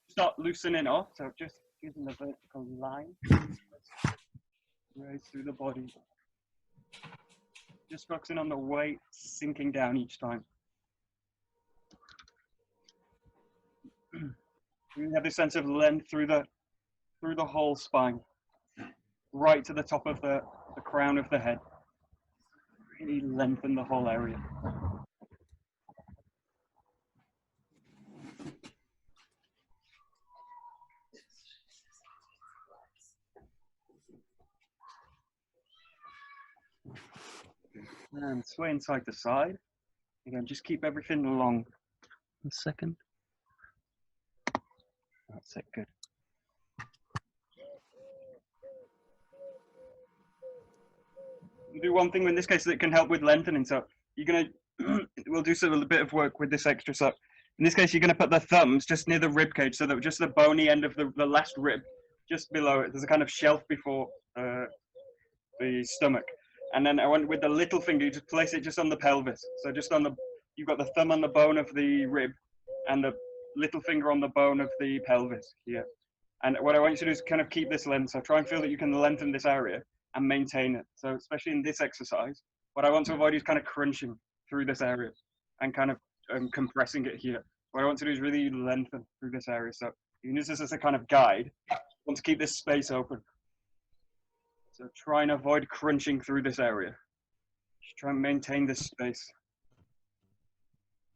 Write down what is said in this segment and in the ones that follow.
Start loosening off, so just using the vertical line right through the body. Just focusing on the weight sinking down each time. You have this sense of length through the whole spine, right to the top of the crown of the head. Really lengthen the whole area. And sway inside to side. Again, just keep everything long. A second. That's it, good. You do one thing in this case that can help with lengthening. So you're gonna, we'll do a little bit of work with this extra. So in this case, you're gonna put the thumbs just near the rib cage, so that just the bony end of the last rib, just below it. There's a kind of shelf before the stomach. And then I went with the little finger, you just place it just on the pelvis. So just on the, you've got the thumb on the bone of the rib and the little finger on the bone of the pelvis here. And what I want you to do is kind of keep this length. So try and feel that you can lengthen this area and maintain it. So especially in this exercise, what I want to avoid is kind of crunching through this area and kind of compressing it here. What I want to do is really lengthen through this area. So you can use this as a kind of guide. I want to keep this space open. So try and avoid crunching through this area. Just try and maintain this space.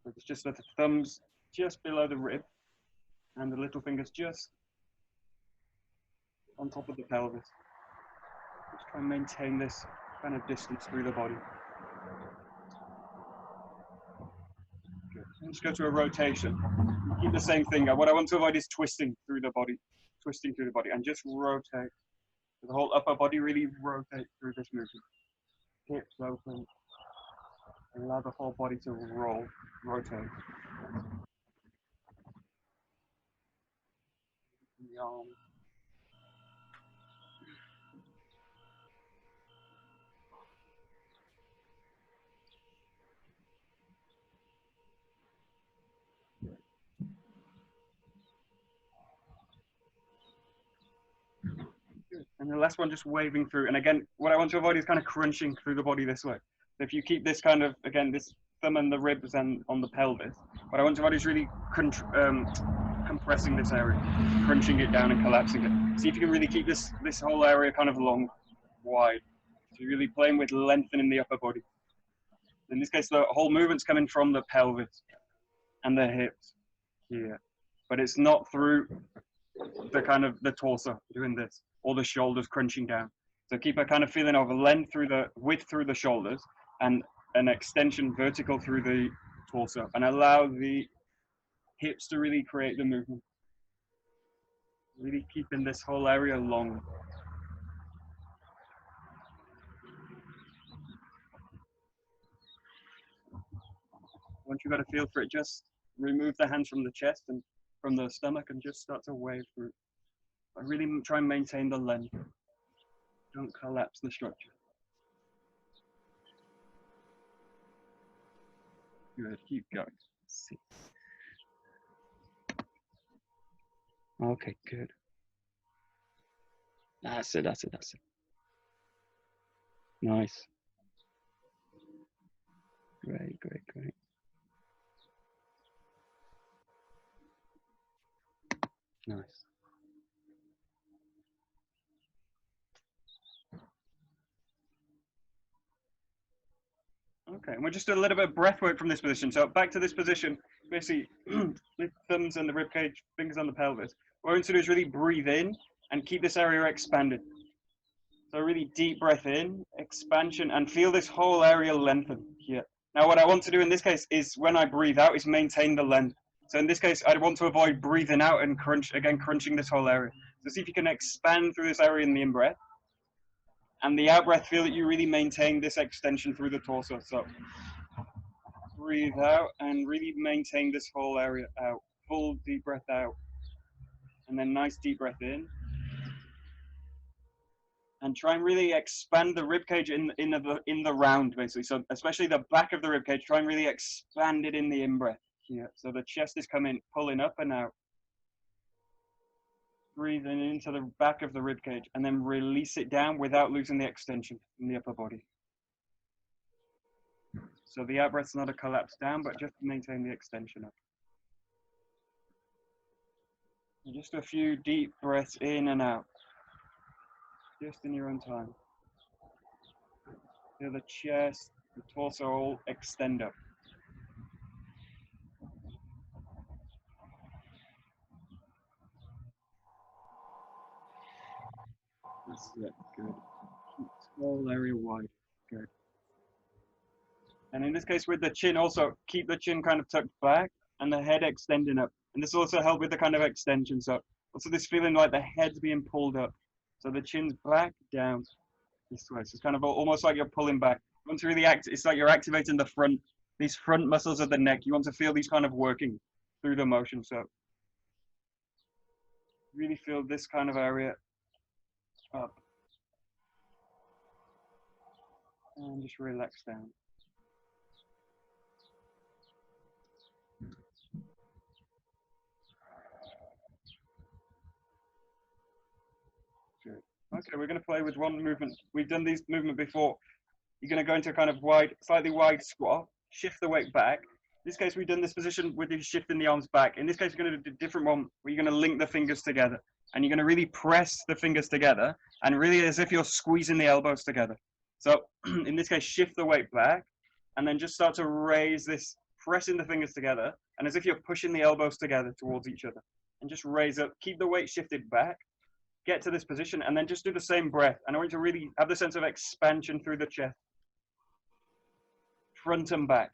So it's just that the thumbs just below the rib and the little fingers just on top of the pelvis. Just try and maintain this kind of distance through the body. Good. Let's go to a rotation. Keep the same finger. What I want to avoid is twisting through the body, and just rotate. The whole upper body really rotate through this movement. Hips open. Allow the whole body to rotate. The arms. And the last one, just waving through. And again, what I want to avoid is kind of crunching through the body this way. So if you keep this kind of, again, this thumb and the ribs and on the pelvis, what I want to avoid is really compressing this area, crunching it down and collapsing it. See if you can really keep this whole area kind of long, wide. So you're really playing with lengthening the upper body. In this case, the whole movement's coming from the pelvis and the hips here. But it's not through the kind of the torso doing this, or the shoulders crunching down. So keep a kind of feeling of a length through the width through the shoulders and an extension vertical through the torso, and allow the hips to really create the movement. Really keeping this whole area long. Once you've got a feel for it, just remove the hands from the chest and from the stomach and just start to wave through. I really try and maintain the length. Don't collapse the structure. Good, keep going. Let's see. Okay, good. That's it, that's it, that's it. Nice. Great, great, great. Nice. Okay, and we'll just do a little bit of breath work from this position. So back to this position, basically, with thumbs and the rib cage, fingers on the pelvis. What we're going to do is really breathe in and keep this area expanded. So really deep breath in, expansion, and feel this whole area lengthen here. Now what I want to do in this case is when I breathe out is maintain the length. So in this case, I want to avoid breathing out and crunching this whole area. So see if you can expand through this area in the in-breath. And the out-breath, feel that you really maintain this extension through the torso. So breathe out and really maintain this whole area out. Full deep breath out. And then nice deep breath in. And try and really expand the ribcage in the round, basically. So especially the back of the ribcage, try and really expand it in the in-breath here. So the chest is pulling up and out. Breathing into the back of the rib cage and then release it down without losing the extension in the upper body. So the out breath's not a collapse down, but just maintain the extension up. And just a few deep breaths in and out, just in your own time. Feel the chest, the torso all extend up. That's it, good. Keep the whole area wide, good. And in this case with the chin also, keep the chin kind of tucked back and the head extending up. And this will also help with the kind of extension. So also this feeling like the head's being pulled up. So the chin's back, down, this way. So it's kind of almost like you're pulling back. You want to really it's like you're activating the front, these front muscles of the neck. You want to feel these kind of working through the motion. So really feel this kind of area up. And just relax down. Good. Okay, we're going to play with one movement. We've done these movement before. You're going to go into a kind of slightly wide squat, shift the weight back. In this case, we've done this position with you shifting the arms back. In this case, you're going to do a different one where you're going to link the fingers together. And you're going to really press the fingers together and really as if you're squeezing the elbows together. So in this case, shift the weight back and then just start to raise this, pressing the fingers together and as if you're pushing the elbows together towards each other. And just raise up, keep the weight shifted back, get to this position and then just do the same breath. And I want you to really have the sense of expansion through the chest. Front and back.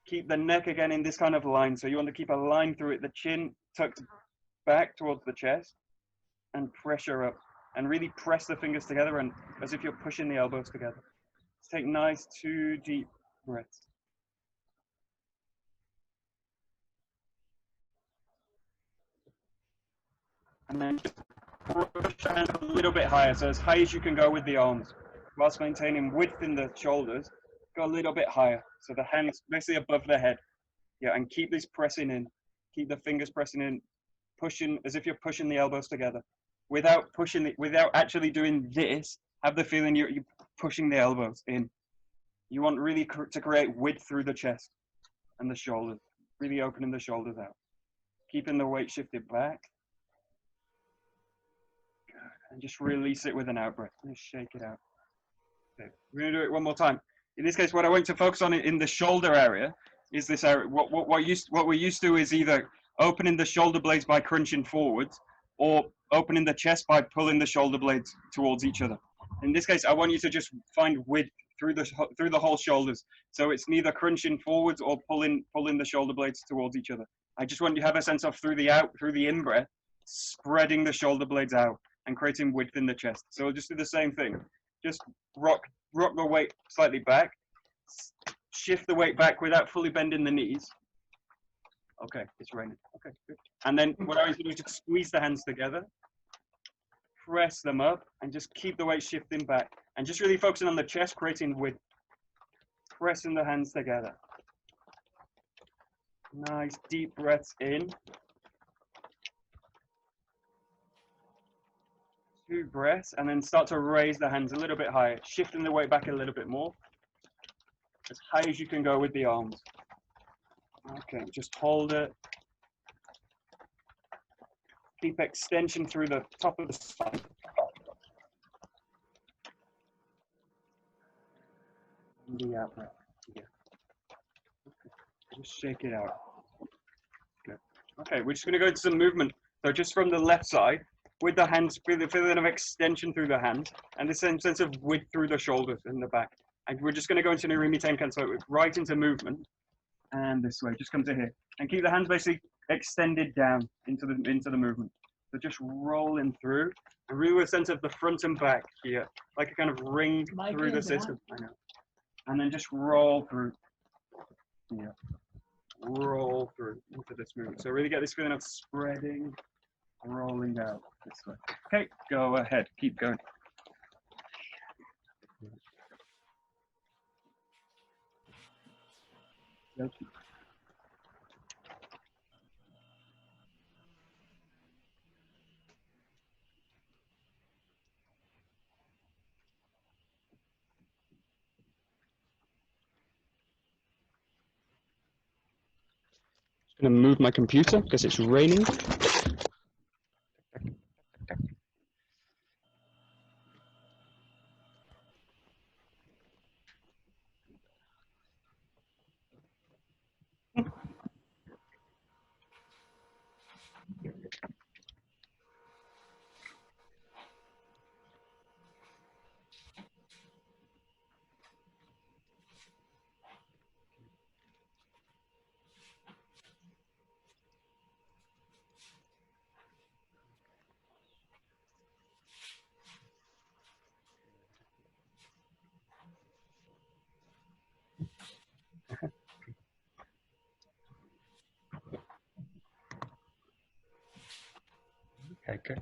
Keep the neck again in this kind of line. So you want to keep a line through it, the chin tucked back towards the chest and pressure up and really press the fingers together and as if you're pushing the elbows together. Let's take nice 2 deep breaths. And then just push the hands a little bit higher, so as high as you can go with the arms, whilst maintaining width in the shoulders. Go a little bit higher, so the hands basically above the head. Yeah, and keep this pressing in. Keep the fingers pressing in, pushing as if you're pushing the elbows together. Without actually doing this, have the feeling you're pushing the elbows in. You want really to create width through the chest and the shoulders, really opening the shoulders out. Keeping the weight shifted back. And just release it with an out breath. Just shake it out. Okay. We're going to do it one more time. In this case, what I want to focus on in the shoulder area is this area. What we're used to is either opening the shoulder blades by crunching forwards or opening the chest by pulling the shoulder blades towards each other. In this case, I want you to just find width through the whole shoulders. So it's neither crunching forwards or pulling the shoulder blades towards each other. I just want you to have a sense of through the in-breath, spreading the shoulder blades out and creating width in the chest. So we'll just do the same thing. Just rock the weight slightly back, shift the weight back without fully bending the knees. Okay, it's raining. Okay, good. And then what I want you to do is just squeeze the hands together, press them up, and just keep the weight shifting back. And just really focusing on the chest, creating width. Pressing the hands together. Nice deep breaths in. 2 breaths, and then start to raise the hands a little bit higher, shifting the weight back a little bit more, as high as you can go with the arms. Okay, just hold it. Keep extension through the top of the spine. And the out breath. Yeah. Okay. Just shake it out. Good. Okay, we're just going to go into some movement. So just from the left side, with the hands, feel the feeling of extension through the hands, and the same sense of width through the shoulders and the back. And we're just going to go into an Iriminage, so right into movement, and this way. Just come to here, and keep the hands basically extended down into the movement. So just rolling through, and really with a sense of the front and back here, like a kind of ring through the system. I know. And then just roll through. Yeah. Roll through into this movement. So really get this feeling of spreading. Rolling out this way. Okay, go ahead. Keep going. Gonna move my computer because it's raining. Okay, good.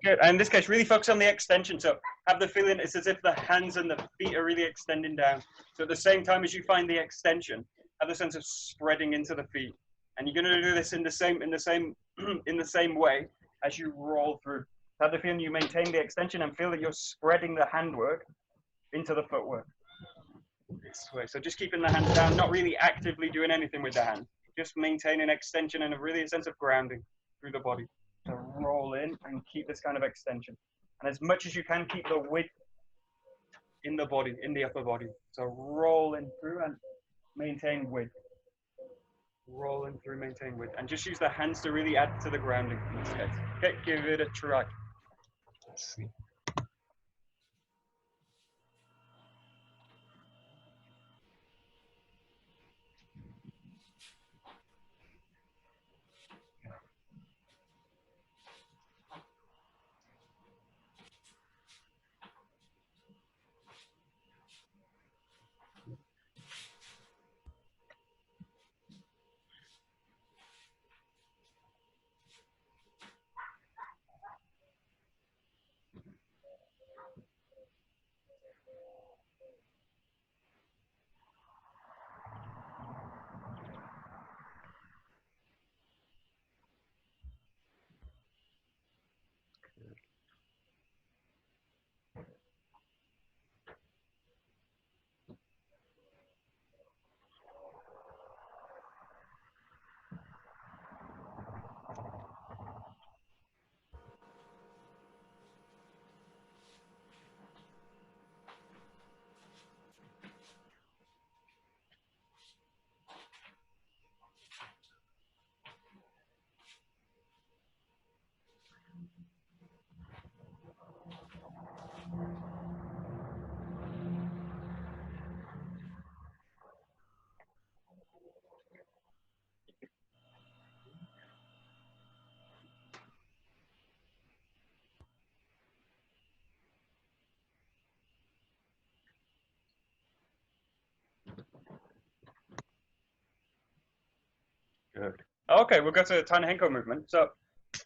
Good. And in this case, really focus on the extension. So have the feeling it's as if the hands and the feet are really extending down. So at the same time as you find the extension, have the sense of spreading into the feet. And you're going to do this in the same way as you roll through. Have the feeling you maintain the extension and feel that you're spreading the handwork into the footwork. This way. So just keeping the hands down, not really actively doing anything with the hand, just maintaining extension and a sense of grounding through the body. So roll in and keep this kind of extension. And as much as you can, keep the width in the body, in the upper body. So roll in through and maintain width. Roll in through, maintain width. And just use the hands to really add to the grounding in this case. Okay, give it a try. Let's see. Good. Okay, we'll go to the Tanahenko movement. So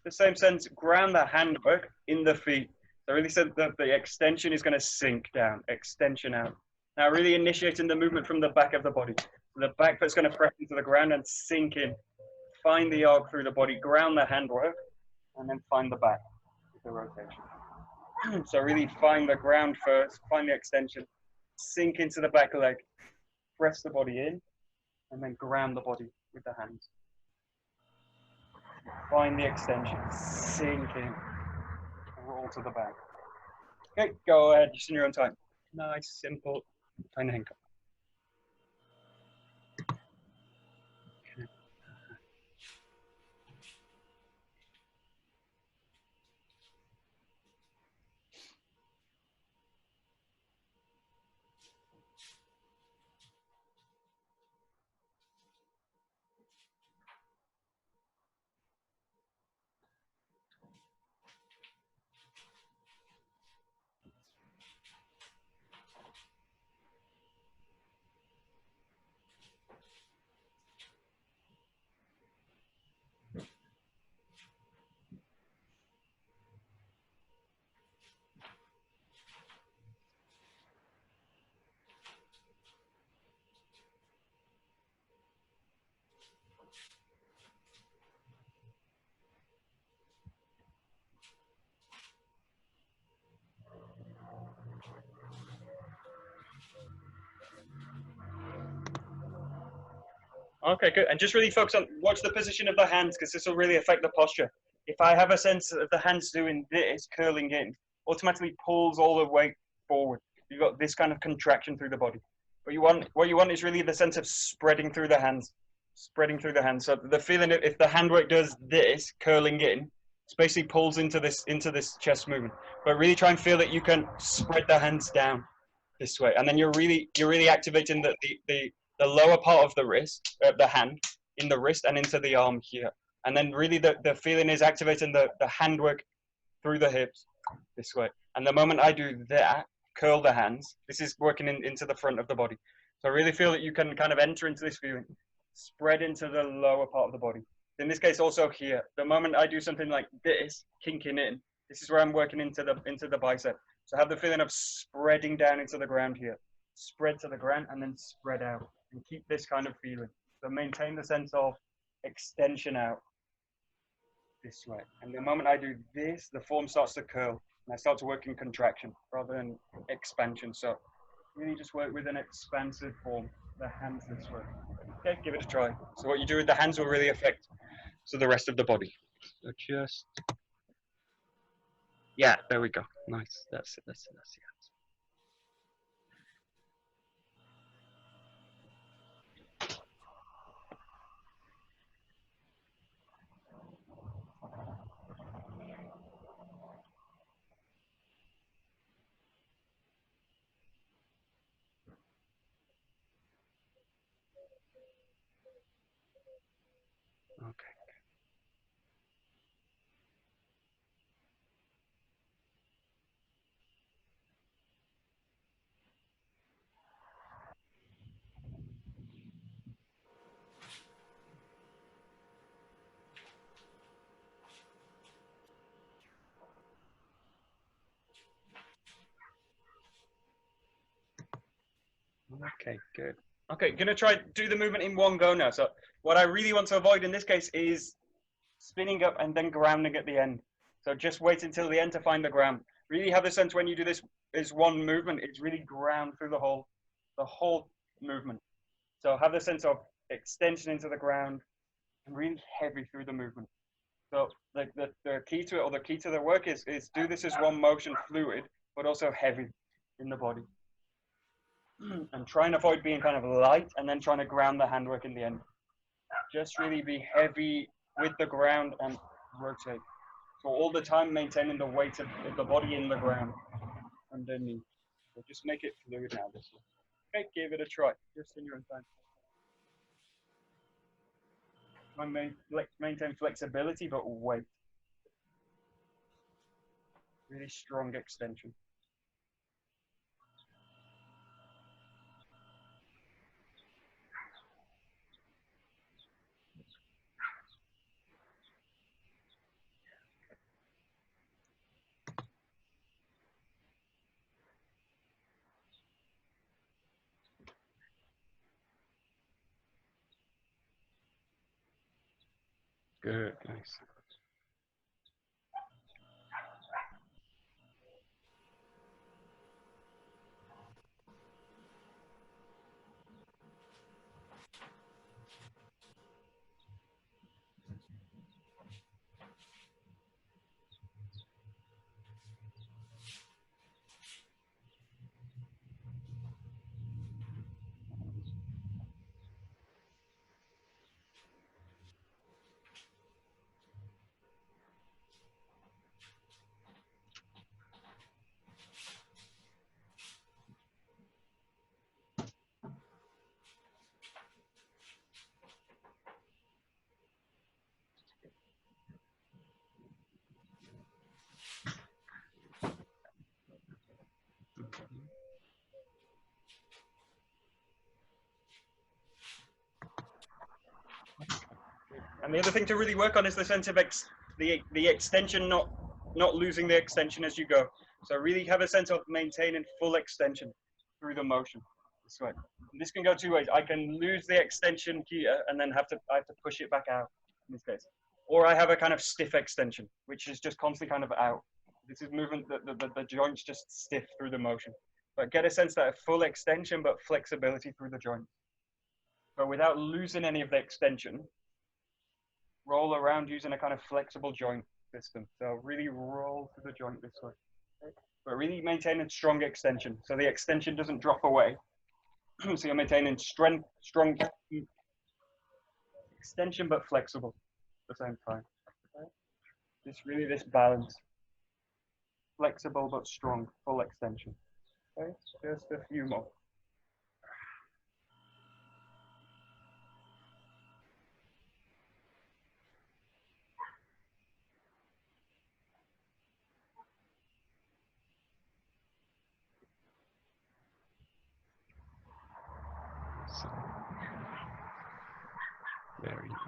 the same sense, ground the handwork in the feet. So really said that the extension is going to sink down, extension out. Now really initiating the movement from the back of the body. So the back foot's going to press into the ground and sink in. Find the arc through the body, ground the handwork, and then find the back with the rotation. So really find the ground first, find the extension, sink into the back leg, press the body in, and then ground the body with the hands. Find the extension, sink in, roll to the back. Okay, go ahead, just in your own time. Nice, simple, Tanahenko. Okay, good. And just really focus on, watch the position of the hands, because this will really affect the posture. If I have a sense of the hands doing this, curling in, automatically pulls all the weight forward. You've got this kind of contraction through the body. What you want is really the sense of spreading through the hands, spreading through the hands. So the feeling if the handwork does this, curling in, it basically pulls into this chest movement. But really try and feel that you can spread the hands down this way, and then you're really activating the lower part of the wrist, the hand, in the wrist and into the arm here. And then really the feeling is activating the handwork through the hips this way. And the moment I do that, curl the hands, this is working into the front of the body. So I really feel that you can kind of enter into this feeling, spread into the lower part of the body. In this case, also here, the moment I do something like this, kinking in, this is where I'm working into the bicep. So have the feeling of spreading down into the ground here. Spread to the ground and then spread out. And keep this kind of feeling. So maintain the sense of extension out this way. And the moment I do this, the form starts to curl. And I start to work in contraction rather than expansion. So really just work with an expansive form. The hands this way. Okay, give it a try. So what you do with the hands will really affect the rest of the body. So just, yeah, there we go. Nice. That's it. That's it. Okay. Okay, good. Okay, gonna try do the movement in one go now. So what I really want to avoid in this case is spinning up and then grounding at the end. So just wait until the end to find the ground. Really have the sense when you do this is one movement, it's really ground through the whole movement. So have the sense of extension into the ground and really heavy through the movement. So the key to it, or the key to the work is do this as one motion, fluid, but also heavy in the body. And try and avoid being kind of light and then trying to ground the handwork in the end. Just really be heavy with the ground and rotate. So all the time maintaining the weight of the body in the ground underneath. So just make it fluid now this way. Okay, give it a try, just in your own time. Try and maintain flexibility, but weight. Really strong extension. Good, nice. And the other thing to really work on is the sense of the extension, not losing the extension as you go. So really have a sense of maintaining full extension through the motion this way. And this can go two ways. I can lose the extension here and then I have to push it back out in this case. Or I have a kind of stiff extension, which is just constantly kind of out. This is movement, the joints just stiff through the motion. But get a sense that a full extension, but flexibility through the joint. but without losing any of the extension. Roll around using a kind of flexible joint system. So really roll through the joint this way. Okay? But really maintaining strong extension. So the extension doesn't drop away. So you're maintaining strength, strong extension, but flexible at the same time. Okay? Just really this balance. Flexible but strong, full extension. Okay? Just a few more. So, very nice.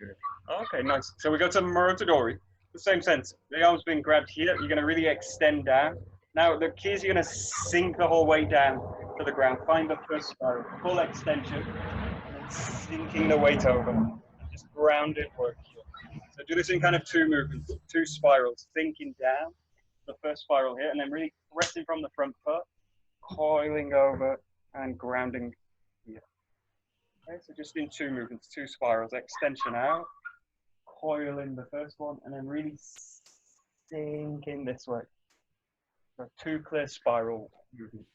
Good. Okay, nice. So we go to Murotadori. The same sense. The arm's being grabbed here. You're going to really extend down. Now the key is you're going to sink the whole way down to the ground. Find the first spiral. Full extension. And sinking the weight over. Just grounded work here. So do this in kind of two movements, two spirals. Sinking down, the first spiral here, and then really pressing from the front foot, coiling over and grounding here. Okay, so just in two movements, two spirals. Extension out, coiling the first one, and then really sinking this way. So two clear spiral movements.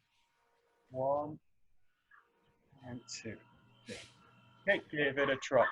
1 and 2. Okay, give it a try.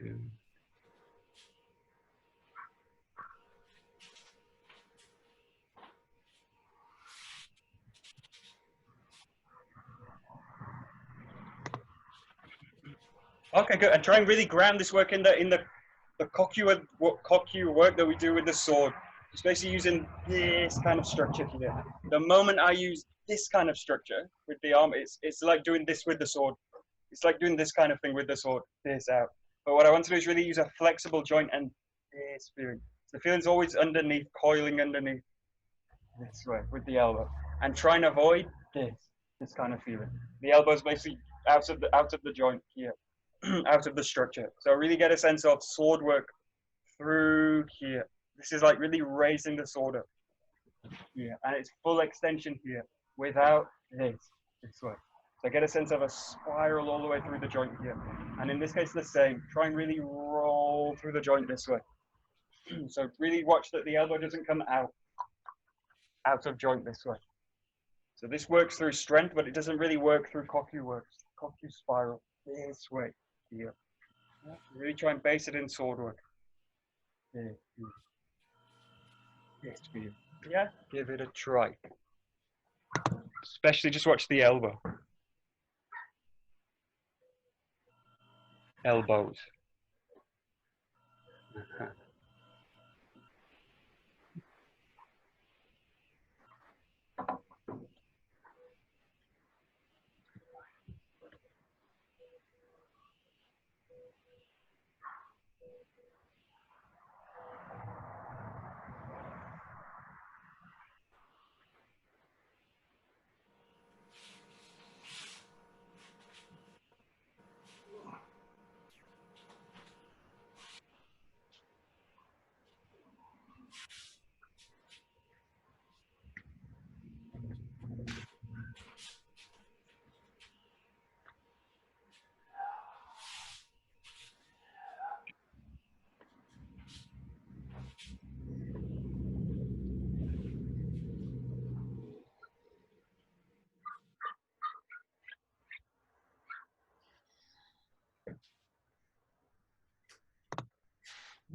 Good. Okay, good. And try and really ground this work in the kokyu work that we do with the sword. It's basically using this kind of structure here. The moment I use this kind of structure with the arm, it's like doing this with the sword. It's like doing this kind of thing with the sword, this out. But what I want to do is really use a flexible joint and this feeling. The feeling's always underneath, coiling underneath this way with the elbow. And try and avoid this kind of feeling. The elbow's basically out of the joint here. Out of the structure. So really get a sense of sword work through here. This is like really raising the sword up here. And it's full extension here without this way. So get a sense of a spiral all the way through the joint here. And in this case, the same. Try and really roll through the joint this way. So really watch that the elbow doesn't come out of joint this way. So this works through strength, but it doesn't really work through kokyu works. Kokyu spiral this way. Here. Really try and base it in sword work. Yes, yeah, give it a try. Especially just watch the elbow. Elbows.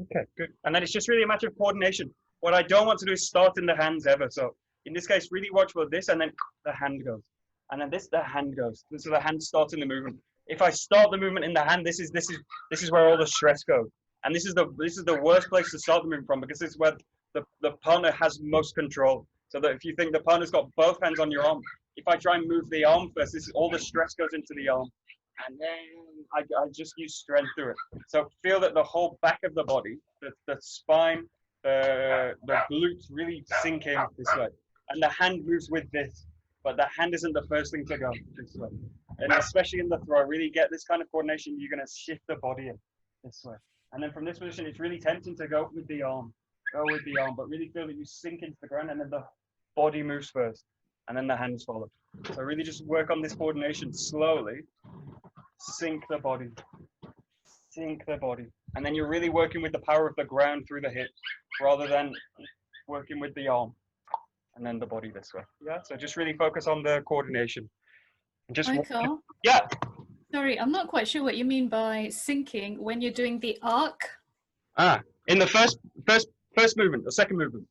Okay, good. And then it's just really a matter of coordination. What I don't want to do is start in the hands ever. So in this case, really watch for this, and then the hand goes, and then this, the hand goes. So the hand starts in the movement. If I start the movement in the hand, this is where all the stress goes, and this is the worst place to start the movement from, because this is where the partner has most control. So that if you think the partner's got both hands on your arm, if I try and move the arm first, this all the stress goes into the arm, and then I just use strength through it. So feel that the whole back of the body, the spine, the glutes really sink in this way, and the hand moves with this, but the hand isn't the first thing to go this way. And especially in the throw, really get this kind of coordination. You're going to shift the body in this way, and then from this position, it's really tempting to go with the arm, but really feel that you sink into the ground, and then the body moves first, and then the hands follow. So really just work on this coordination slowly. Sink the body, and then you're really working with the power of the ground through the hips rather than working with the arm and then the body this way. Yeah, so just really focus on the coordination. Just Michael, yeah. sorry, I'm not quite sure what you mean by sinking when you're doing the arc. In the first movement, the second movement.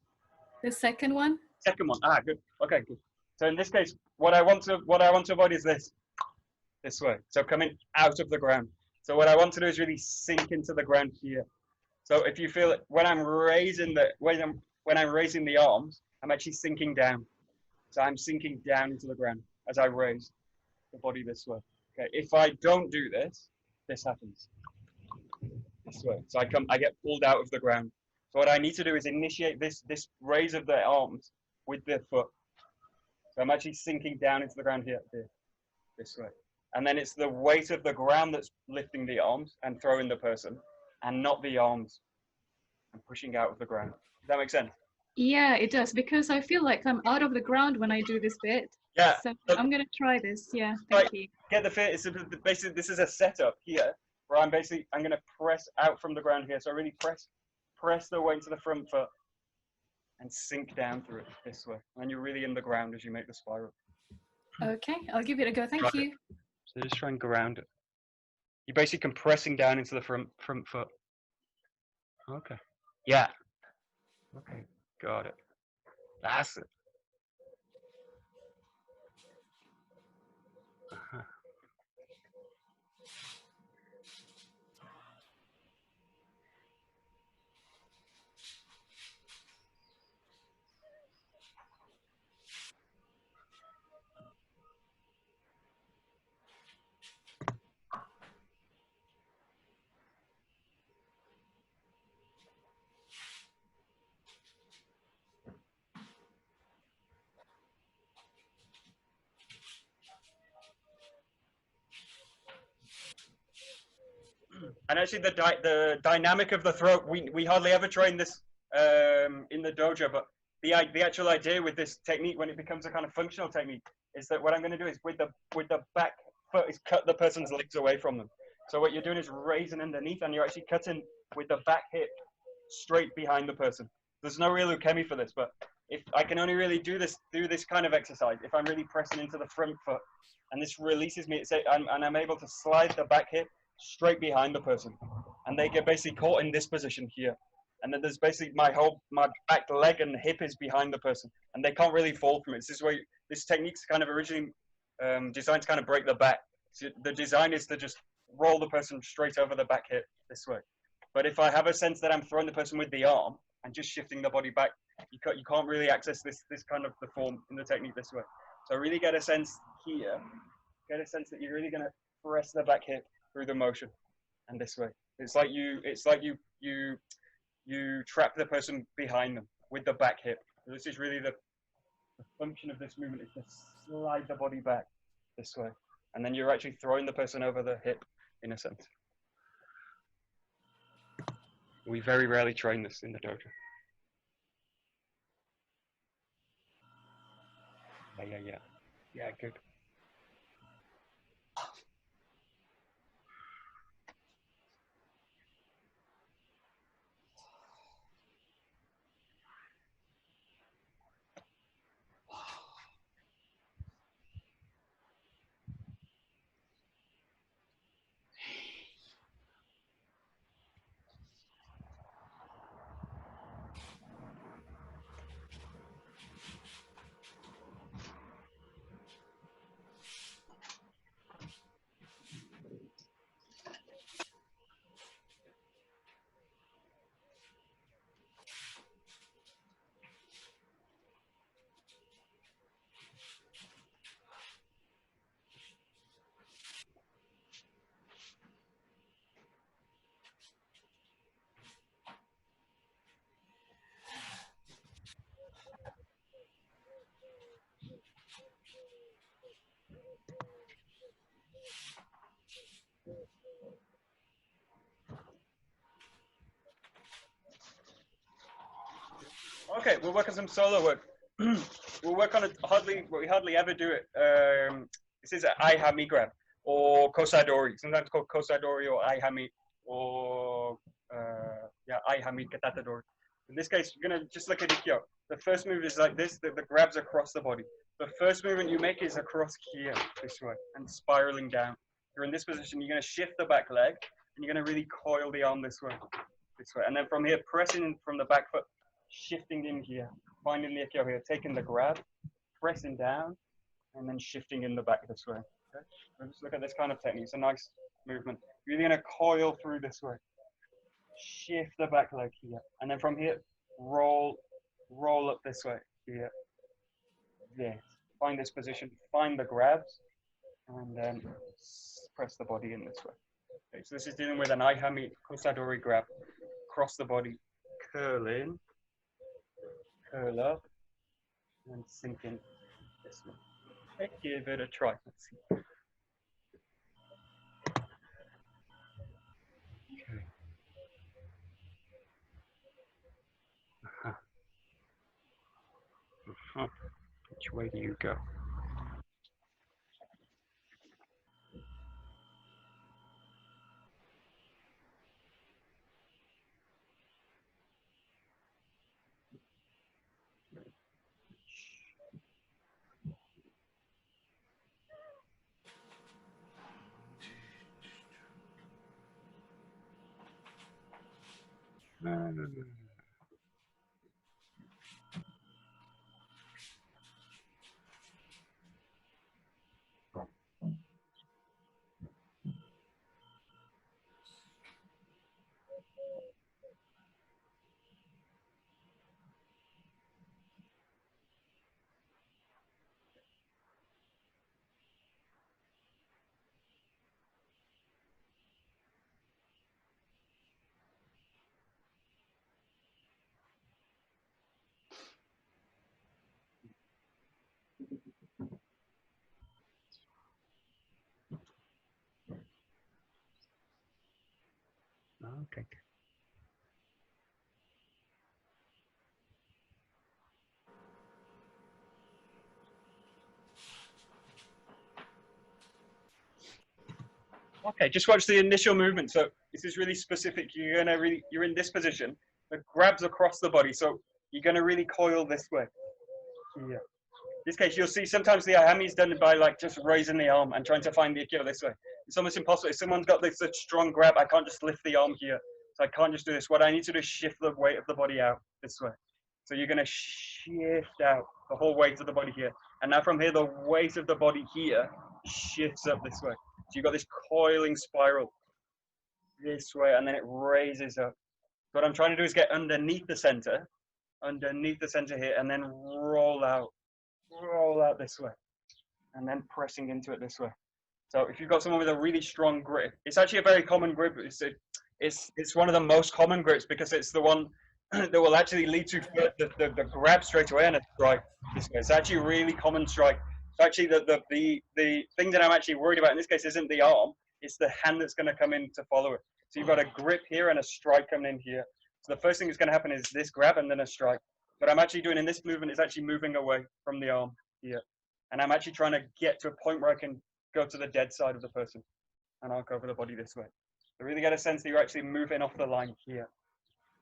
The second one? Second one. Good. Okay, good. So in this case, what I want to avoid is this way. So coming out of the ground. So what I want to do is really sink into the ground here. So if you feel it, when I'm raising the arms, I'm actually sinking down. So I'm sinking down into the ground as I raise the body this way. Okay. If I don't do this, this happens. This way. So I get pulled out of the ground. So what I need to do is initiate this raise of the arms with the foot. So I'm actually sinking down into the ground here, this way. And then it's the weight of the ground that's lifting the arms and throwing the person, and not the arms and pushing out of the ground. Does that make sense? Yeah, it does, because I feel like I'm out of the ground when I do this bit. Yeah. So I'm going to try this. Yeah, Right. thank you. Get the fit. It's basically, this is a setup here where I'm going to press out from the ground here. So I really press the weight to the front foot and sink down through it this way. And you're really in the ground as you make the spiral. Okay, I'll give it a go. Thank you. So just try and ground it. You're basically compressing down into the front foot. Okay. Yeah. Okay. Got it. That's it. Uh-huh. And actually, the dynamic of the throat, we hardly ever train this in the dojo, but the actual idea with this technique, when it becomes a kind of functional technique, is that what I'm going to do is with the back foot is cut the person's legs away from them. So what you're doing is raising underneath, and you're actually cutting with the back hip straight behind the person. There's no real ukemi for this, but if I can only really do this kind of exercise if I'm really pressing into the front foot, and this releases me, and I'm able to slide the back hip straight behind the person, and they get basically caught in this position here, and then there's basically my back leg and hip is behind the person, and they can't really fall from it. This is where this technique's kind of originally designed to kind of break the back. So the design is to just roll the person straight over the back hip this way. But if I have a sense that I'm throwing the person with the arm and just shifting the body back, you can't really access this kind of the form in the technique this way. So really get a sense here, get a sense that you're really going to press the back hip through the motion, and this way. It's like you trap the person behind them with the back hip. So this is really the function of this movement, is to slide the body back this way, and then you're actually throwing the person over the hip in a sense. We very rarely train this in the dojo. Yeah, good. Okay, we'll work on some solo work. We'll work on what we hardly ever do it. This is an Aihami grab or kosadori, sometimes called kosadori or Aihami or Aihami katatadori. In this case, you're gonna just look at Ikkyo. The first move is like this, the grabs across the body. The first movement you make is across here, this way, and spiraling down. You're in this position, you're gonna shift the back leg, and you're gonna really coil the arm this way. And then from here, pressing in from the back foot, shifting in here, finding the Ikkyo here, taking the grab, pressing down, and then shifting in the back this way. Okay? So just look at this kind of technique. It's a nice movement. You're really gonna coil through this way. Shift the back leg here, and then from here, roll up this way here. This. Find this position, find the grabs, and then press the body in this way. Okay, so this is dealing with an Aihami kosadori grab. Cross the body, curl in, curl up, and sink in this way. Okay, give it a try. Let's see. Okay. Which way do you go? Okay. Okay, just watch the initial movement. So this is really specific. You're in this position. The grabs across the body. So you're gonna really coil this way. Yeah. In this case, you'll see sometimes the Aihami is done by like just raising the arm and trying to find the Ikkyo this way. It's almost impossible. If someone's got this such strong grab, I can't just lift the arm here. So I can't just do this. What I need to do is shift the weight of the body out this way. So you're gonna shift out the whole weight of the body here. And now from here, the weight of the body here shifts up this way. So you've got this coiling spiral this way, and then it raises up. What I'm trying to do is get underneath the center here, and then roll out this way, and then pressing into it this way. So if you've got someone with a really strong grip, it's actually a very common grip. It's one of the most common grips because it's the one that will actually lead to the grab straight away and a strike this way. It's actually a really common strike. So actually the thing that I'm actually worried about in this case isn't the arm, it's the hand that's going to come in to follow it. So you've got a grip here and a strike coming in here. So the first thing that's going to happen is this grab and then a strike. What I'm actually doing in this movement is actually moving away from the arm here. And I'm actually trying to get to a point where I can go to the dead side of the person and arc over the body this way. So really get a sense that you're actually moving off the line here.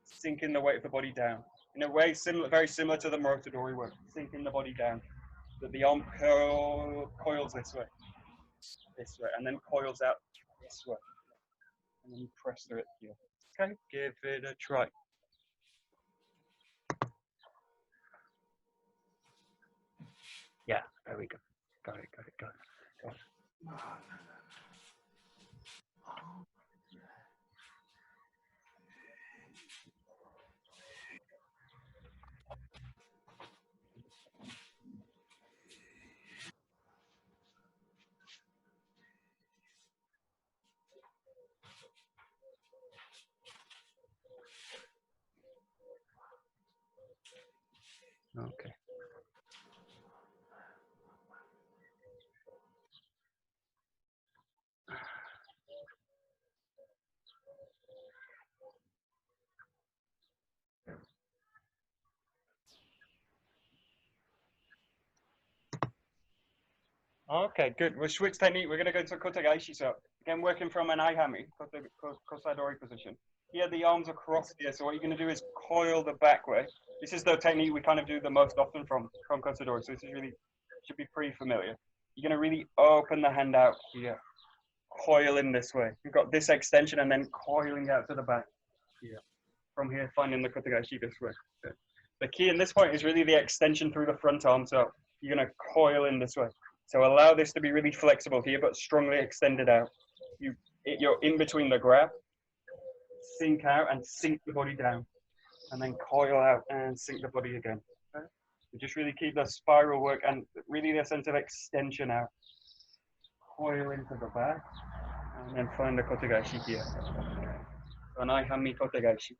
Sinking the weight of the body down. In a way very similar to the Morotodori work. Sinking the body down. That the arm coils this way, and then coils out this way. And then you press through it here. Okay, give it a try. Yeah, there we go. Got it. Okay. Okay, good. We'll switch technique. We're going to go to Kotegaeshi. So again, working from an Ihami, Kosadori position. Here, the arms are crossed here. So what you're going to do is coil the back way. This is the technique we kind of do the most often from Kosadori. So this is really, should be pretty familiar. You're going to really open the hand out here, coiling this way. You've got this extension and then coiling out to the back here. From here, finding the Kotegaeshi this way. Okay. The key in this point is really the extension through the front arm. So you're going to coil in this way. So allow this to be really flexible here, but strongly extended out. You're in between the grab, sink out and sink the body down, and then coil out and sink the body again. Okay? So just really keep the spiral work and really the sense of extension out. Coil into the back, and then find the Kotegaeshi here. So now I have me Kotegaeshi.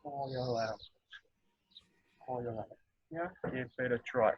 Coil out. Coil out. Yeah, give it a try.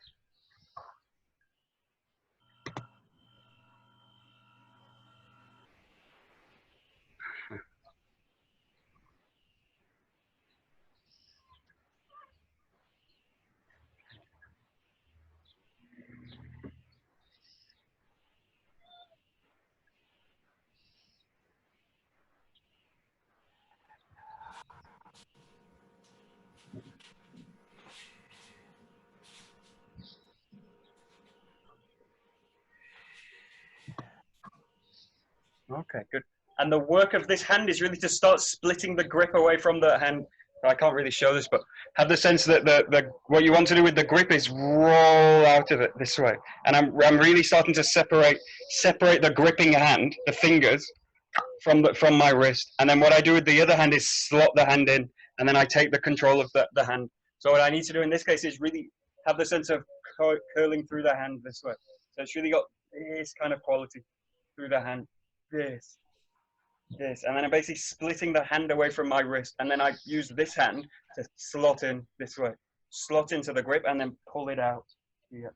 Okay, good. And the work of this hand is really to start splitting the grip away from the hand. I can't really show this, but have the sense that what you want to do with the grip is roll out of it this way. And I'm really starting to separate the gripping hand, the fingers, from my wrist. And then what I do with the other hand is slot the hand in, and then I take the control of the hand. So what I need to do in this case is really have the sense of curling through the hand this way. So it's really got this kind of quality through the hand. This, and then I'm basically splitting the hand away from my wrist, and then I use this hand to slot in this way, slot into the grip, and then pull it out. Yeah.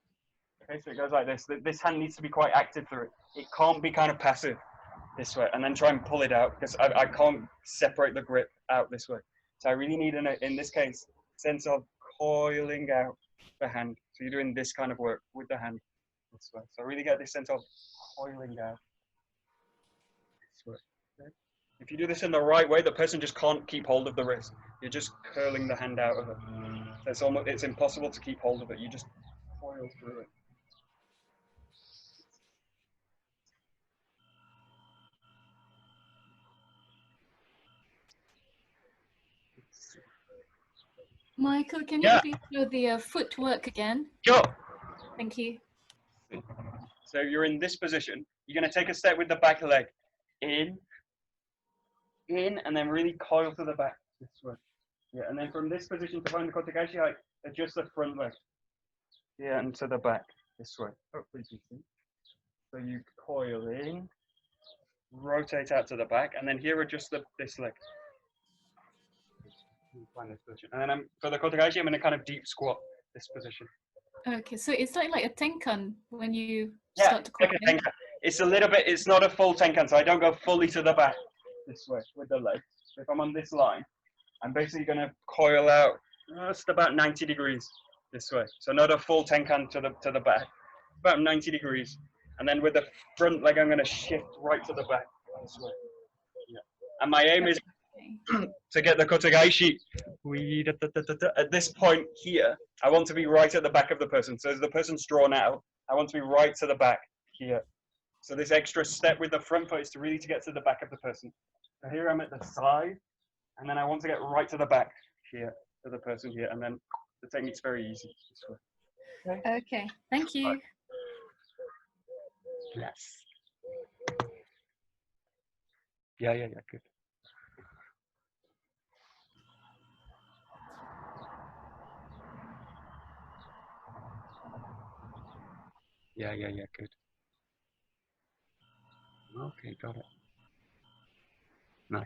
Okay, so it goes like this. This hand needs to be quite active through it. It can't be kind of passive this way, and then try and pull it out because I can't separate the grip out this way. So I really need, in this case, sense of coiling out the hand. So you're doing this kind of work with the hand this way. So I really get this sense of coiling out. If you do this in the right way, the person just can't keep hold of the wrist. You're just curling the hand out of it. So it's impossible to keep hold of it. You just coil through it. Michael, can you please show the footwork again? Sure. Thank you. So you're in this position. You're going to take a step with the back leg. In, and then really coil to the back this way. Yeah, and then from this position to find the Kotegaeshi, I adjust the front leg. Yeah, and to the back this way. Hopefully you see. So you coil in, rotate out to the back, and then here adjust this leg. Find this position. And then for the Kotegaeshi, I'm in a kind of deep squat, this position. Okay, so it's like a tenkan when you start to coil in. It's a little bit, it's not a full tenkan, so I don't go fully to the back this way with the leg. So if I'm on this line, I'm basically going to coil out just about 90 degrees this way. So not a full tenkan to the back, about 90 degrees. And then with the front leg, I'm going to shift right to the back this way. Yeah. And my aim is to get the Kotegaeshi. At this point here, I want to be right at the back of the person. So as the person's drawn out, I want to be right to the back here. So this extra step with the front foot is to really get to the back of the person. So here I'm at the side, and then I want to get right to the back here, to the person here, and then the technique's very easy this way. Okay, thank you. Yes. Yeah, good. Yeah, good. Okay, got it. Nice.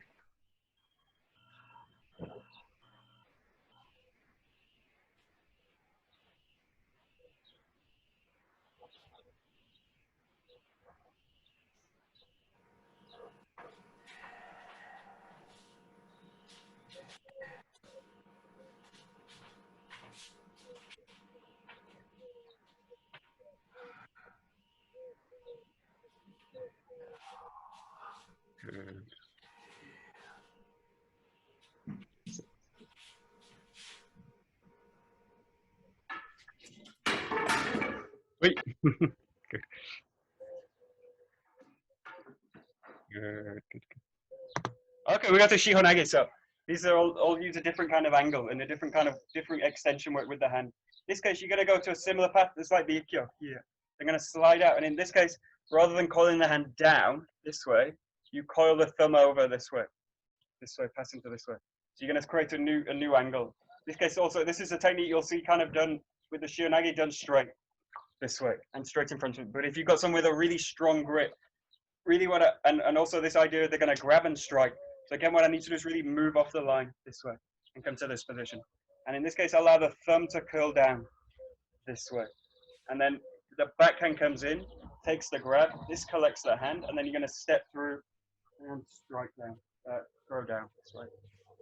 Good. Wait. Good. Good. Good. Okay, we got to Shihonage. So these are all use a different kind of angle and a different extension work with the hand. In this case, you're going to go to a similar path. It's like the Ikkyo here. They're going to slide out, and in this case, rather than coiling the hand down this way, you coil the thumb over this way, passing to this way. So you're going to create a new angle. In this case, also, this is a technique you'll see kind of done with the Shihonage done straight this way and straight in front of it. But if you've got someone with a really strong grip, really want to, and also this idea they're going to grab and strike. So again, what I need to do is really move off the line this way and come to this position. And in this case, allow the thumb to curl down this way. And then the backhand comes in, takes the grab, this collects the hand, and then you're going to step through and strike down, throw down this way.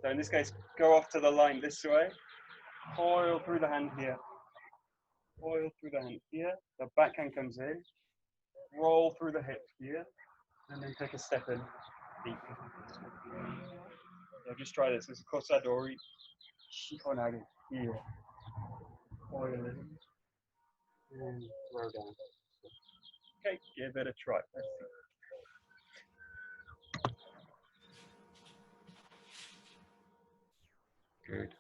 So in this case, go off to the line this way, coil through the hand here, coil through the hand here, the backhand comes in, roll through the hip here, and then take a step in deep. So just try this. This is Kosadori Shihonage here. Coil in and throw down. Okay, give it a try. Let's see. Good.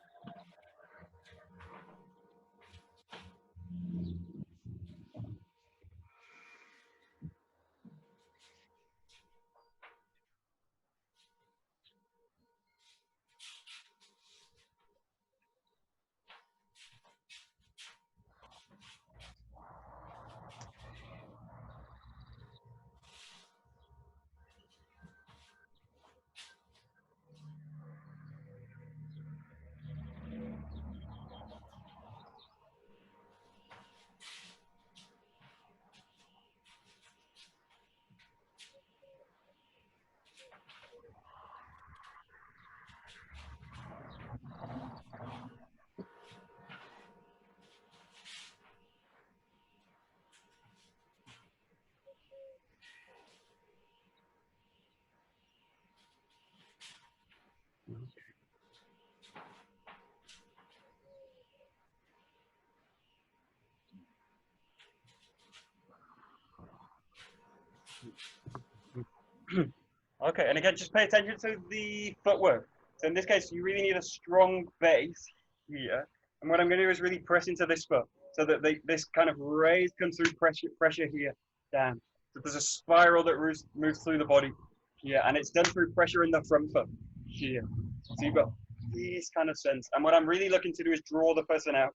Okay, and again, just pay attention to the footwork. So in this case, you really need a strong base here. And what I'm going to do is really press into this foot so that this kind of raise comes through pressure here, down. So there's a spiral that moves through the body here, and it's done through pressure in the front foot here. So you've got this kind of sense. And what I'm really looking to do is draw the person out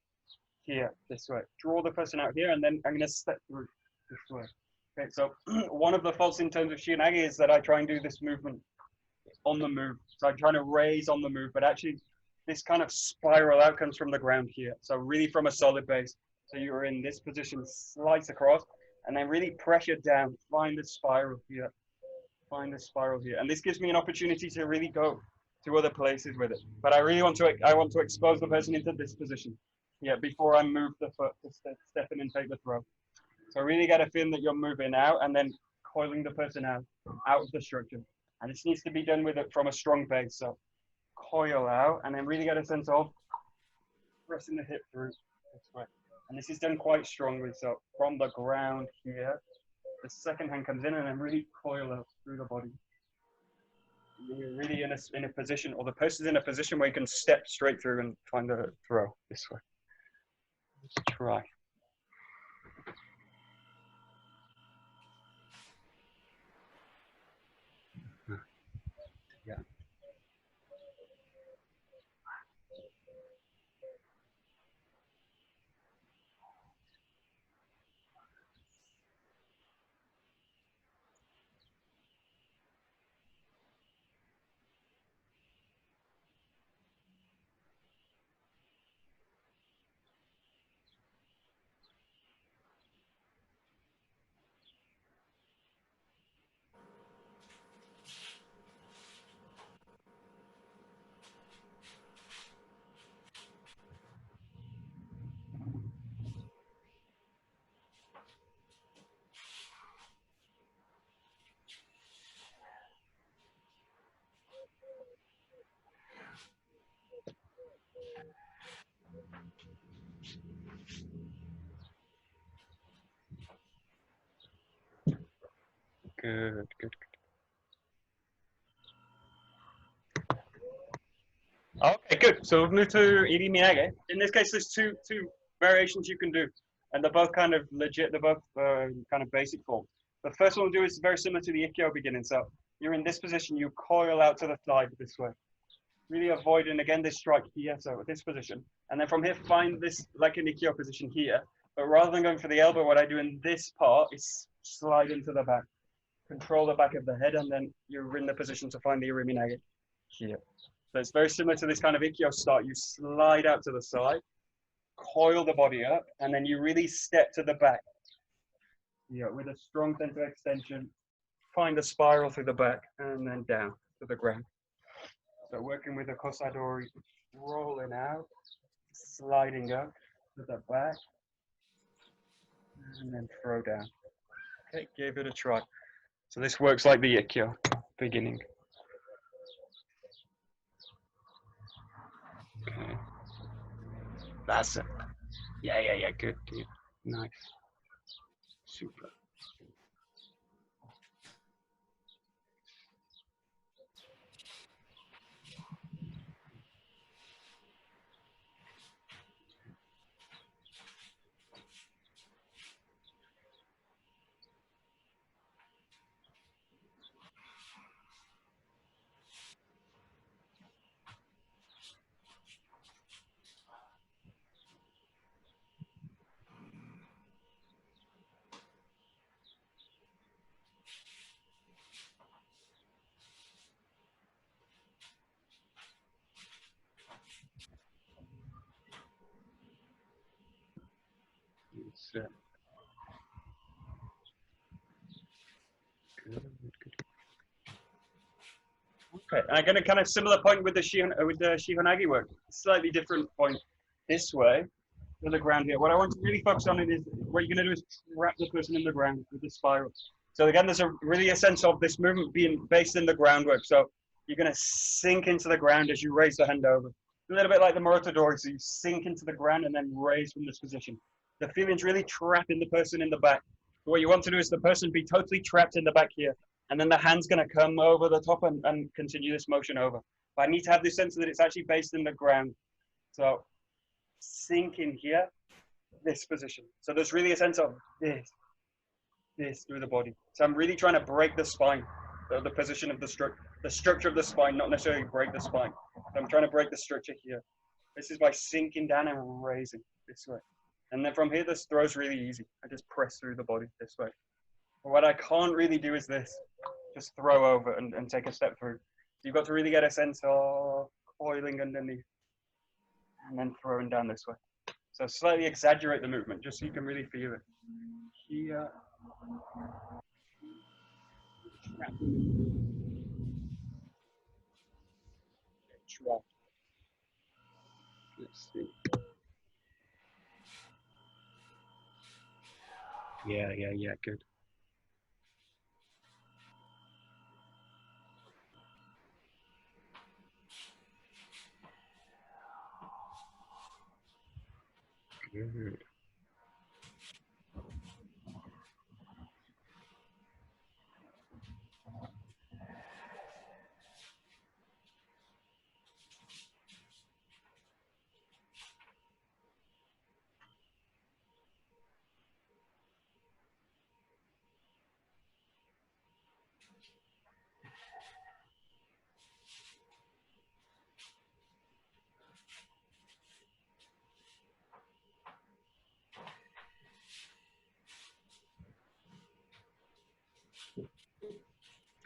here, this way. Draw the person out here, and then I'm going to step through this way. Okay, so one of the faults in terms of Shihonage is that I try and do this movement on the move. So I'm trying to raise on the move, but actually this kind of spiral out comes from the ground here. So really from a solid base. So you're in this position, slice across, and then really pressure down, find the spiral here. Find the spiral here. And this gives me an opportunity to really go to other places with it. But I want to expose the person into this position. Yeah, before I move the foot to step in and take the throw. So really get a feeling that you're moving out and then coiling the person out of the structure. And this needs to be done with it from a strong base. So coil out and then really get a sense of pressing the hip through this way. And this is done quite strongly. So from the ground here, the second hand comes in and then really coil out through the body. You're really in a position, or the person's in a position where you can step straight through and find the throw this way. Let's try. Yeah. Good, good. Okay, good. So we've moved to Iriminage. In this case, there's two variations you can do, and they're both kind of legit. They're both kind of basic form. The first one we'll do is very similar to the Ikkyo beginning. So you're in this position, you coil out to the side this way, really avoiding again this strike here. So this position, and then from here find this like an Ikkyo position here. But rather than going for the elbow, what I do in this part is slide into the back, control the back of the head, and then you're in the position to find the Iriminage here. So it's very similar to this kind of Ikkyo start. You slide out to the side, coil the body up, and then you really step to the back. Yeah, with a strong center extension, find a spiral through the back, and then down to the ground. So working with the kosadori, rolling out, sliding up to the back, and then throw down. Okay, give it a try. So this works like the Ikkyo beginning. Okay. That's it. Yeah, good, dude. Nice. Super. Good. Okay, I'm going to kind of similar point with the Shihonage work. Slightly different point this way to the ground here. What I want to really focus on is what you're going to do is trap the person in the ground with the spiral. So again, there's really a sense of this movement being based in the groundwork. So you're going to sink into the ground as you raise the hand over. A little bit like the Morotodori, so you sink into the ground and then raise from this position. The feeling's really trapping the person in the back. So what you want to do is the person be totally trapped in the back here. And then the hand's going to come over the top and continue this motion over. But I need to have this sense that it's actually based in the ground. So sink in here, this position. So there's really a sense of this through the body. So I'm really trying to break the spine, the position of the structure of the spine, not necessarily break the spine. So I'm trying to break the structure here. This is by sinking down and raising this way. And then from here, this throw's really easy. I just press through the body this way. But what I can't really do is this, just throw over and take a step through. You've got to really get a sense of coiling underneath and then throwing down this way. So slightly exaggerate the movement, just so you can really feel it. Here. Trap. Let's see. Yeah, good. Good.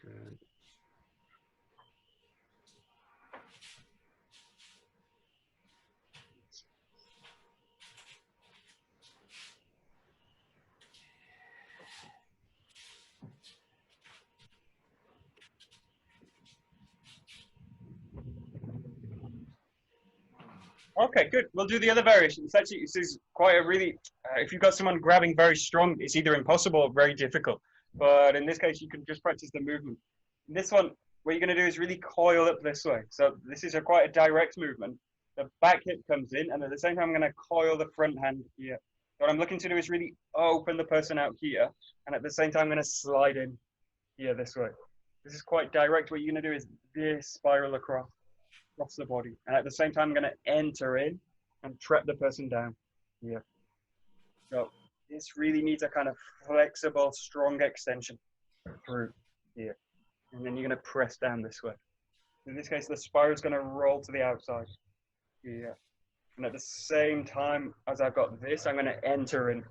Good. Okay, good. We'll do the other variation. It's actually, this is quite a really, if you've got someone grabbing very strong, it's either impossible or very difficult. But in this case, you can just practice the movement. In this one, what you're going to do is really coil up this way. So this is quite a direct movement. The back hip comes in, and at the same time, I'm going to coil the front hand here. What I'm looking to do is really open the person out here, and at the same time, I'm going to slide in. here this way. This is quite direct. What you're going to do is this spiral across the body. And at the same time, I'm going to enter in and trap the person down here. So this really needs a kind of flexible, strong extension through here. And then you're going to press down this way. In this case, the spiral is going to roll to the outside here. And at the same time as I've got this, I'm going to enter in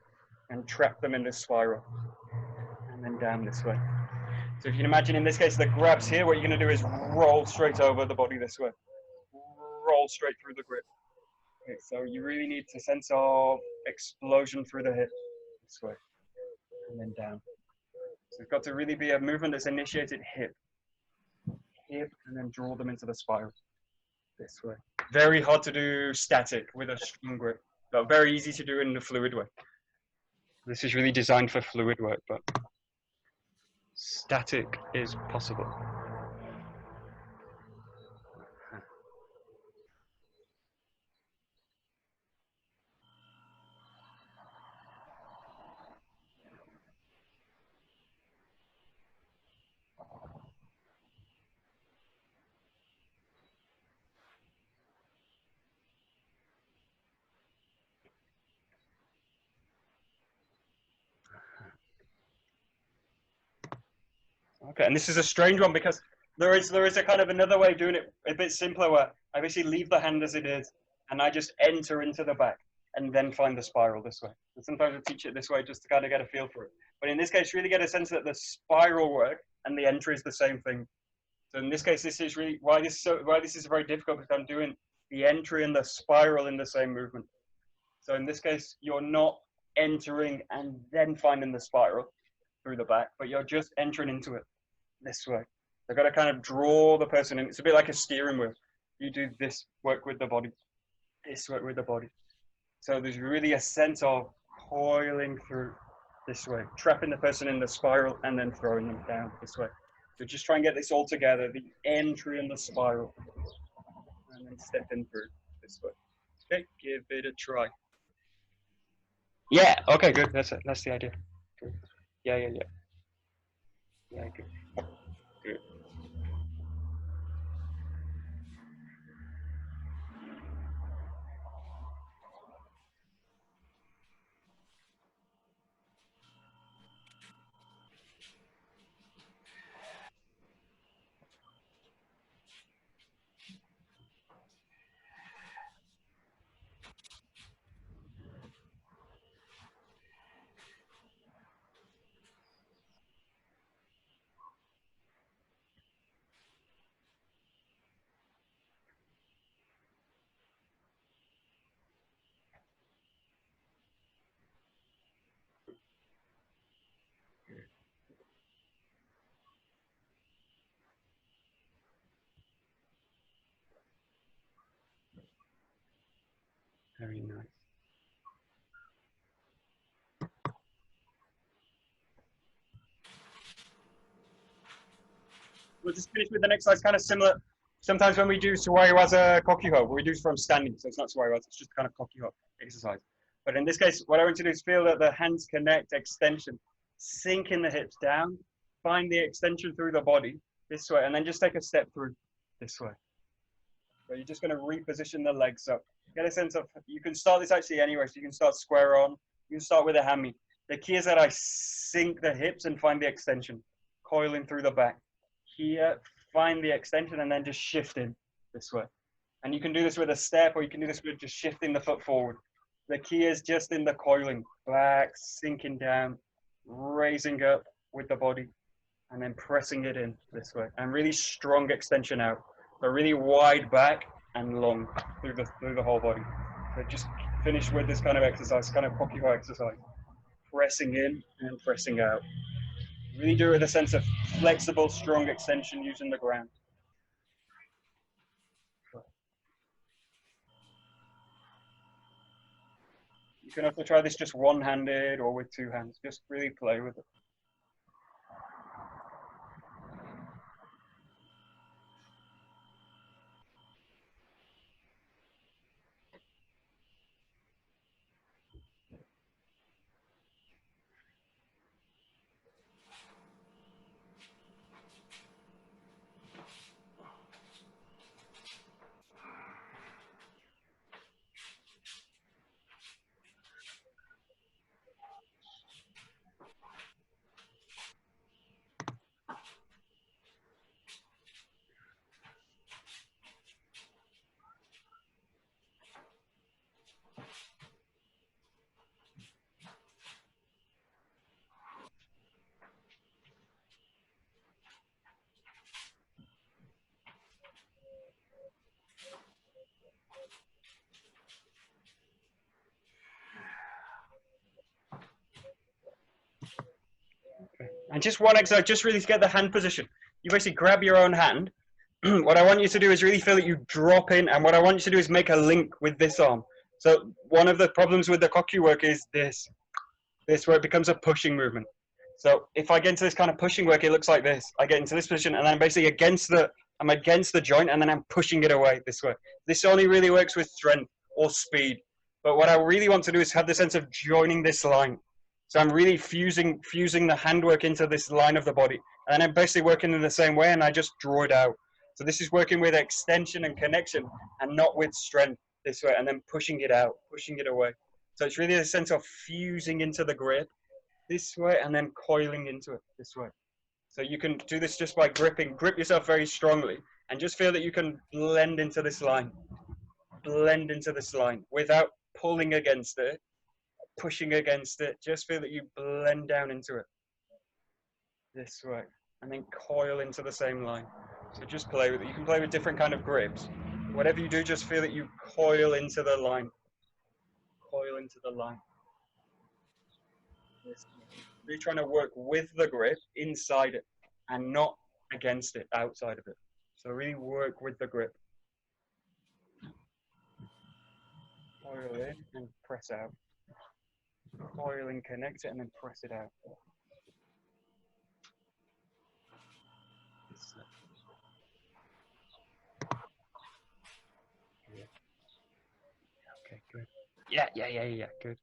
and trap them in this spiral. And then down this way. So if you can imagine in this case, the grabs here, what you're going to do is roll straight over the body this way. Roll straight through the grip. Okay, so you really need a sense of explosion through the hip this way. And then down. So it's got to really be a movement that's initiated hip, and then draw them into the spiral this way. Very hard to do static with a strong grip, but very easy to do in the fluid way. This is really designed for fluid work, but static is possible. Okay, and this is a strange one because there is a kind of another way of doing it, a bit simpler, where I basically leave the hand as it is, and I just enter into the back, and then find the spiral this way. And sometimes I teach it this way just to kind of get a feel for it. But in this case, really get a sense that the spiral work and the entry is the same thing. So in this case, this is really why this is very difficult, because I'm doing the entry and the spiral in the same movement. So in this case, you're not entering and then finding the spiral through the back, but you're just entering into it this way. I've got to kind of draw the person in. It's a bit like a steering wheel. You do this work with the body, this work with the body. So there's really a sense of coiling through this way, trapping the person in the spiral and then throwing them down this way. So just try and get this all together, the entry and the spiral, and then step in through this way. Okay, give it a try. Yeah, okay, good. That's the idea. Good. Yeah. Yeah, good. Good. Very nice. We'll just finish with the next exercise, kind of similar. Sometimes when we do Suwaiwaza Kokyuho, we do from standing, so it's not Suwaiwaza, it's just kind of Kokyuho exercise. But in this case, what I want to do is feel that the hands connect, extension, sink in the hips down, find the extension through the body this way, and then just take a step through this way. So you're just going to reposition the legs up. Get a sense of, you can start this actually anywhere, so you can start square on, you can start with a hammy. The key is that I sink the hips and find the extension, coiling through the back. Here, find the extension and then just shift in this way. And you can do this with a step, or you can do this with just shifting the foot forward. The key is just in the coiling, back, sinking down, raising up with the body, and then pressing it in this way. And really strong extension out. So really wide back and long through the whole body. So just finish with this kind of exercise, kind of Kokyuho exercise. Pressing in and pressing out. Really do it with a sense of flexible, strong extension using the ground. You can also try this just one-handed or with two hands. Just really play with it. And just one exercise, just really to get the hand position. You basically grab your own hand. What I want you to do is really feel that you drop in, and what I want you to do is make a link with this arm. So one of the problems with the kokyu work is this where it becomes a pushing movement. So if I get into this kind of pushing work, it looks like this. I get into this position, and then I'm basically I'm against the joint, and then I'm pushing it away this way. This only really works with strength or speed. But what I really want to do is have the sense of joining this line. So I'm really fusing the handwork into this line of the body. And I'm basically working in the same way, and I just draw it out. So this is working with extension and connection, and not with strength this way, and then pushing it out, pushing it away. So it's really a sense of fusing into the grip this way, and then coiling into it this way. So you can do this just by gripping. Grip yourself very strongly, and just feel that you can blend into this line. Blend into this line without pulling against it, pushing against it. Just feel that you blend down into it this way, and then coil into the same line. So just play with it. You can play with different kind of grips. Whatever you do, just feel that you coil into the line. Coil into the line. You're trying to work with the grip inside it and not against it, outside of it. So really work with the grip. Coil in and press out. Coil and connect it, and then press it out. Okay, good. Yeah, good.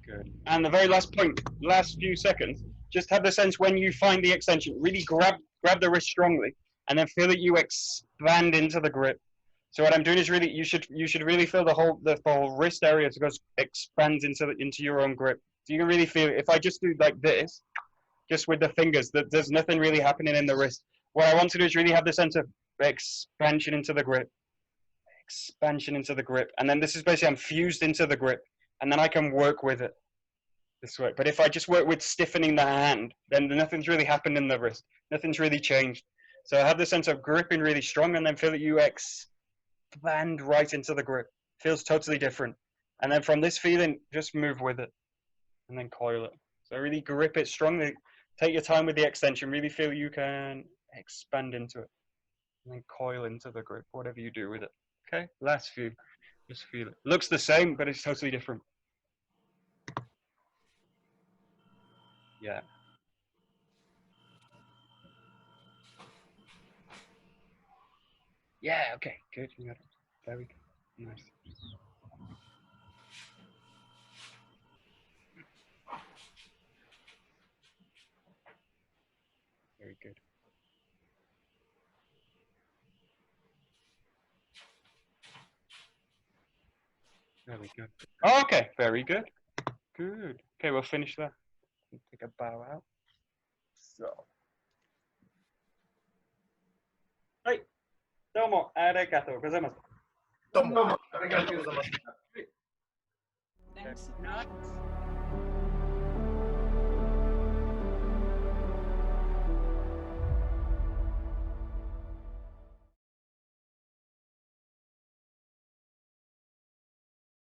Good. And the very last point, last few seconds, just have the sense when you find the extension, really grab the wrist strongly, and then feel that you expand into the grip. So what I'm doing is really, you should really feel the whole wrist area expands into your own grip. So you can really feel it. If I just do like this, just with the fingers, that there's nothing really happening in the wrist. What I want to do is really have the sense of expansion into the grip. Expansion into the grip. And then this is basically, I'm fused into the grip. And then I can work with it this way. But if I just work with stiffening the hand, then nothing's really happened in the wrist. Nothing's really changed. So I have the sense of gripping really strong, and then feel that you expand right into the grip. Feels totally different. And then from this feeling, just move with it and then coil it. So really grip it strongly. Take your time with the extension. Really feel you can expand into it and then coil into the grip, whatever you do with it. Okay, last few. Just feel it. Looks the same, but it's totally different. Yeah. Yeah, okay, good. You got it. Very good. Nice. Very good. Very good. Okay, very good. Good. Okay, we'll finish that. Take a bow out. So. はい。どうもありがとうございます。どうもありがとうございます。Thanks. Nice.